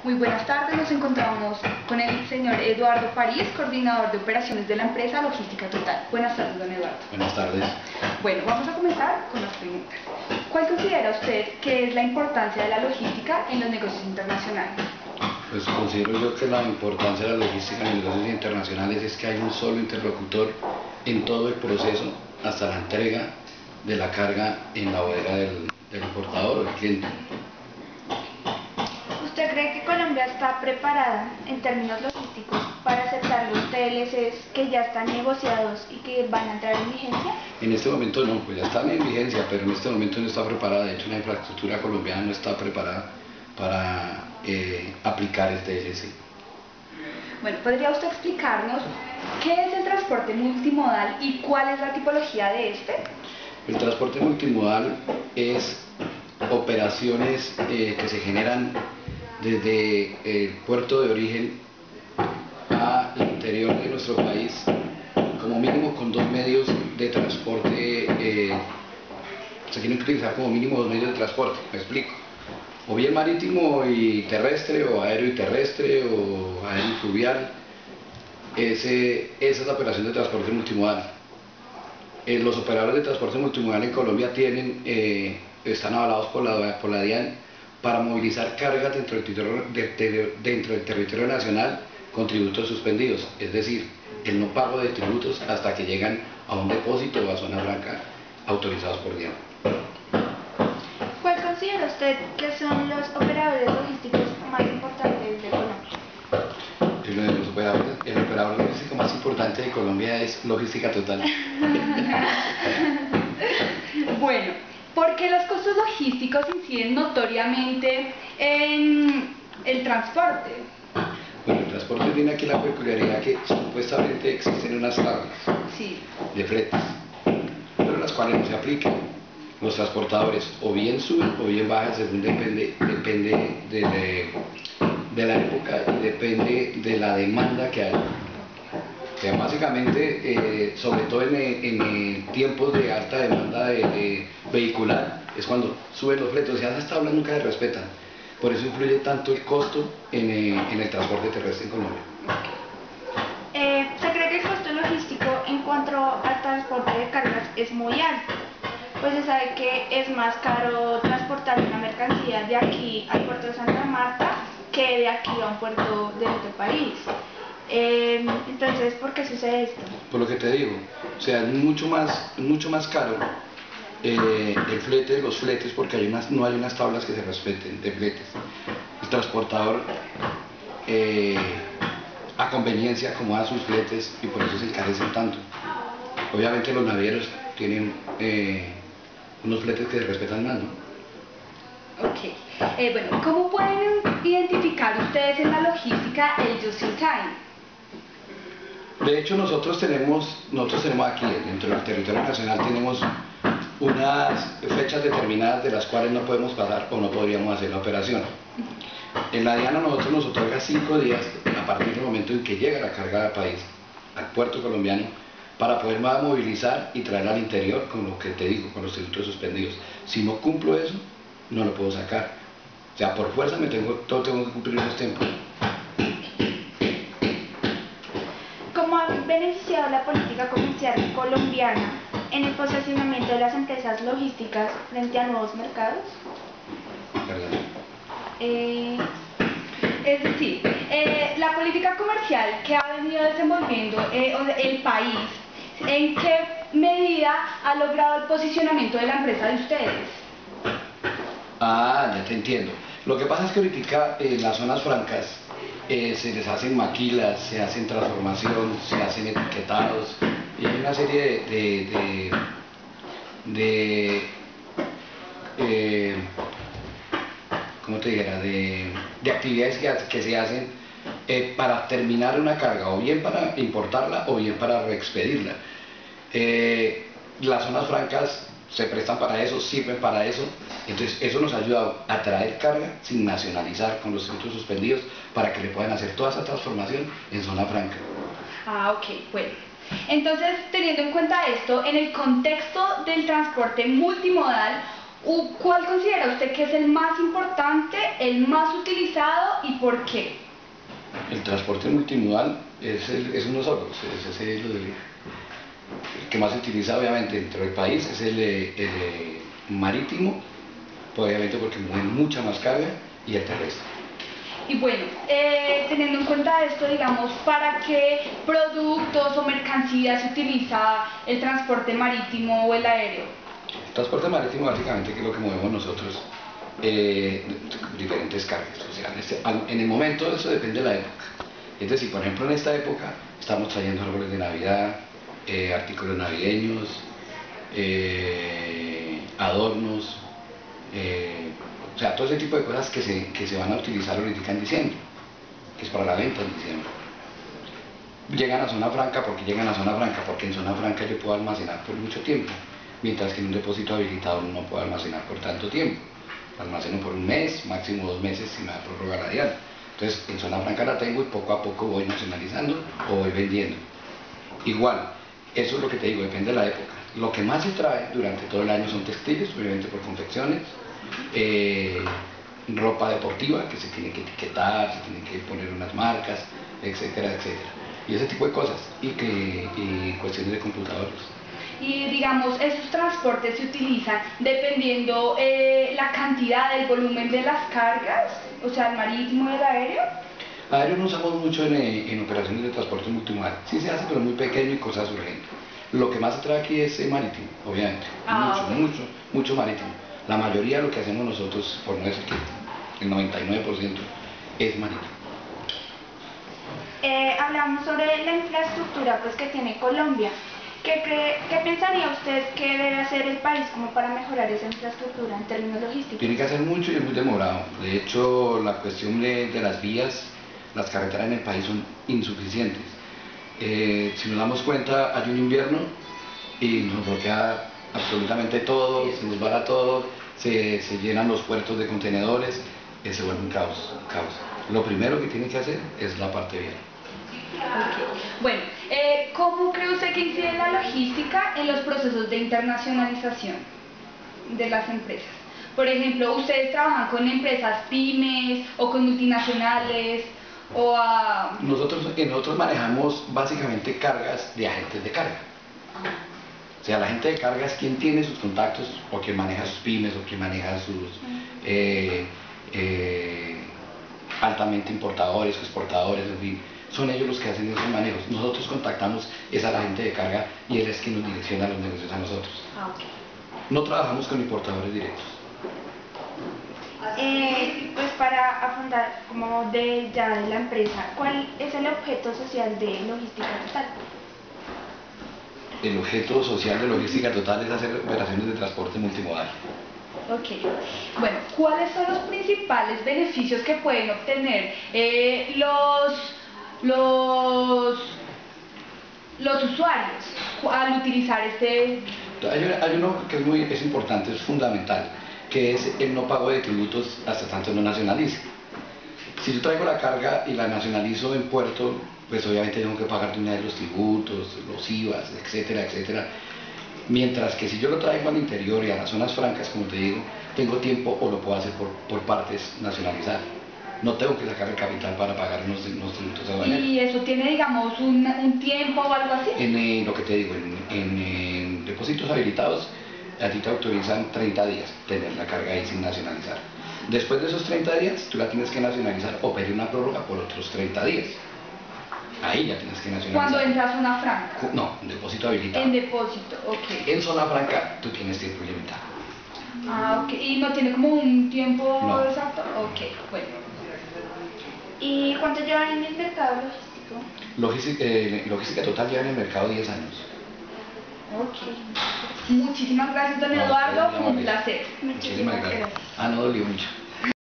Muy buenas tardes, nos encontramos con el señor Eduardo París, coordinador de operaciones de la empresa Logística Total. Buenas tardes, don Eduardo. Buenas tardes. Bueno, vamos a comenzar con las preguntas. ¿Cuál considera usted que es la importancia de la logística en los negocios internacionales? Pues considero yo que la importancia de la logística en los negocios internacionales es que hay un solo interlocutor en todo el proceso hasta la entrega de la carga en la bodega del importador o del cliente. ¿Usted cree que Colombia está preparada en términos logísticos para aceptar los TLCs que ya están negociados y que van a entrar en vigencia? En este momento no, pues ya están en vigencia, pero en este momento no está preparada. De hecho, la infraestructura colombiana no está preparada para aplicar el TLC. Bueno, ¿podría usted explicarnos qué es el transporte multimodal y cuál es la tipología de este? El transporte multimodal es operaciones que se generan desde el puerto de origen al interior de nuestro país, como mínimo con dos medios de transporte, se tienen que utilizar como mínimo dos medios de transporte, me explico, o bien marítimo y terrestre, o aéreo y terrestre, o aéreo y fluvial. Esa es la operación de transporte multimodal. Los operadores de transporte multimodal en Colombia están avalados por la DIAN para movilizar cargas dentro del territorio nacional con tributos suspendidos, es decir, el no pago de tributos hasta que llegan a un depósito o a zona franca autorizados por DIAN. ¿Cuál considera usted que son los operadores logísticos más importantes de Colombia? El operador logístico más importante de Colombia es Logística Total. Bueno, ¿por qué los costos logísticos inciden notoriamente en el transporte? Bueno, el transporte tiene aquí la peculiaridad que supuestamente existen unas tablas de fletes, pero las cuales no se aplican. Los transportadores o bien suben o bien bajan, según depende de la época y depende de la demanda que hay. O sea, básicamente, sobre todo en tiempos de alta demanda vehicular, es cuando suben los fletes. O sea, esas tablas nunca se respetan. Por eso influye tanto el costo en el transporte terrestre en Colombia. ¿Se cree que el costo logístico en cuanto al transporte de cargas es muy alto? Pues se sabe que es más caro transportar una mercancía de aquí al puerto de Santa Marta que de aquí a un puerto de otro país. Entonces, ¿por qué sucede esto? Por lo que te digo, o sea, es mucho más caro los fletes, porque no hay unas tablas que se respeten de fletes. El transportador a conveniencia acomoda sus fletes y por eso se encarecen tanto. Obviamente los navieros tienen unos fletes que se respetan más, ¿no? Ok. Bueno, ¿cómo pueden identificar ustedes en la logística el just in time? De hecho, nosotros tenemos aquí, dentro del territorio nacional, tenemos unas fechas determinadas de las cuales no podemos pasar o no podríamos hacer la operación. En la DIAN a nosotros nos otorga 5 días a partir del momento en que llega la carga al país, al puerto colombiano, para poder movilizar y traerla al interior, con lo que te digo, con los tributos suspendidos. Si no cumplo eso, no lo puedo sacar. O sea, por fuerza tengo que cumplir esos tiempos. ¿Cómo ha beneficiado la política comercial colombiana en el posicionamiento de las empresas logísticas frente a nuevos mercados? Es decir, la política comercial que ha venido desenvolviendo el país, ¿en qué medida ha logrado el posicionamiento de la empresa de ustedes? Ah, ya te entiendo. Lo que pasa es que ahorita en las zonas francas se les hacen maquilas, se hacen transformación, se hacen etiquetados y hay una serie ¿cómo te dijera? De actividades que se hacen para terminar una carga, o bien para importarla o bien para reexpedirla. Las zonas francas se prestan para eso, sirven para eso. Entonces eso nos ha ayudado a traer carga sin nacionalizar, con los tributos suspendidos, para que le puedan hacer toda esa transformación en zona franca. Ah, ok, bueno. Entonces, teniendo en cuenta esto, en el contexto del transporte multimodal, ¿Cuál considera usted que es el más importante, el más utilizado y por qué? El transporte multimodal es uno solo, es el que más se utiliza obviamente dentro del país, es el marítimo, obviamente porque mueve mucha más carga, y el terrestre. Y bueno, teniendo en cuenta esto, digamos, ¿para qué productos o mercancías se utiliza el transporte marítimo o el aéreo? El transporte marítimo básicamente, que es lo que movemos nosotros, diferentes cargas. O sea, en el momento eso depende de la época. Es decir, por ejemplo, en esta época estamos trayendo árboles de Navidad, artículos navideños, adornos, o sea, todo ese tipo de cosas que se van a utilizar ahorita en diciembre, que es para la venta en diciembre. Llegan a zona franca, porque llegan a zona franca, porque en zona franca yo puedo almacenar por mucho tiempo, mientras que en un depósito habilitado no puedo almacenar por tanto tiempo. Almaceno por un mes, máximo 2 meses si me da prórroga radial. Entonces en zona franca la tengo y poco a poco voy nacionalizando o voy vendiendo. Igual, eso es lo que te digo, depende de la época. Lo que más se trae durante todo el año son textiles, obviamente por confecciones, ropa deportiva que se tiene que etiquetar, se tienen que poner unas marcas, etcétera, etcétera. Y ese tipo de cosas, y cuestiones de computadores. Y digamos, esos transportes se utilizan dependiendo la cantidad, el volumen de las cargas, o sea, el marítimo y el aéreo. Aéreo no usamos mucho en operaciones de transporte multimodal. Sí se hace, pero muy pequeño y cosas urgentes. Lo que más se trae aquí es marítimo, obviamente. Mucho marítimo. La mayoría de lo que hacemos nosotros, por no decir que el 99%, es marítimo. Hablamos sobre la infraestructura pues, que tiene Colombia. ¿Qué pensaría usted que debe hacer el país como para mejorar esa infraestructura en términos logísticos? Tiene que hacer mucho y es muy demorado. De hecho, la cuestión de las vías, las carreteras en el país son insuficientes. Si nos damos cuenta, hay un invierno y nos bloquea absolutamente todo, se nos vara todo, se llenan los puertos de contenedores, se vuelve un caos. Lo primero que tiene que hacer es la parte vial. Okay. Bueno, ¿cómo cree usted que incide la logística en los procesos de internacionalización de las empresas? Por ejemplo, ¿ustedes trabajan con empresas pymes o con multinacionales? Nosotros manejamos básicamente cargas de agentes de carga. O sea, la agente de carga es quien tiene sus contactos, o quien maneja sus pymes, o quien maneja sus altamente importadores o exportadores, en fin. Son ellos los que hacen esos manejos. Nosotros contactamos a la agente de carga y él es quien nos direcciona los negocios a nosotros. Okay. No trabajamos con importadores directos. Pues para afrontar como de la empresa, ¿cuál es el objeto social de Logística Total? El objeto social de Logística Total es hacer operaciones de transporte multimodal. Ok, bueno, ¿cuáles son los principales beneficios que pueden obtener los usuarios al utilizar este? Hay uno que es importante, es fundamental, que es el no pago de tributos hasta tanto no nacionalice. Si yo traigo la carga y la nacionalizo en puerto, pues obviamente tengo que pagar de una vez los tributos, los IVAs, etcétera, etcétera. Mientras que si yo lo traigo al interior y a las zonas francas, como te digo, tengo tiempo o lo puedo hacer por partes nacionalizar. No tengo que sacar el capital para pagar unos tributos aduaneros. ¿Y eso tiene, digamos, un tiempo o algo así? En lo que te digo, en depósitos habilitados, a ti te autorizan 30 días tener la carga ahí sin nacionalizar. Después de esos 30 días, tú la tienes que nacionalizar o pedir una prórroga por otros 30 días. Ahí ya tienes que nacionalizar. ¿Cuando entras a zona franca? No, en depósito habilitado. En depósito, ok. En zona franca tú tienes tiempo ilimitado. Ah, ok. ¿Y no tiene como un tiempo No. exacto? Ok, bueno. ¿Y cuánto llevan en el mercado logístico? Logística Total lleva en el mercado 10 años. Ok. Muchísimas gracias, don Eduardo. Fue un placer. Muchísimas gracias. No dolió mucho.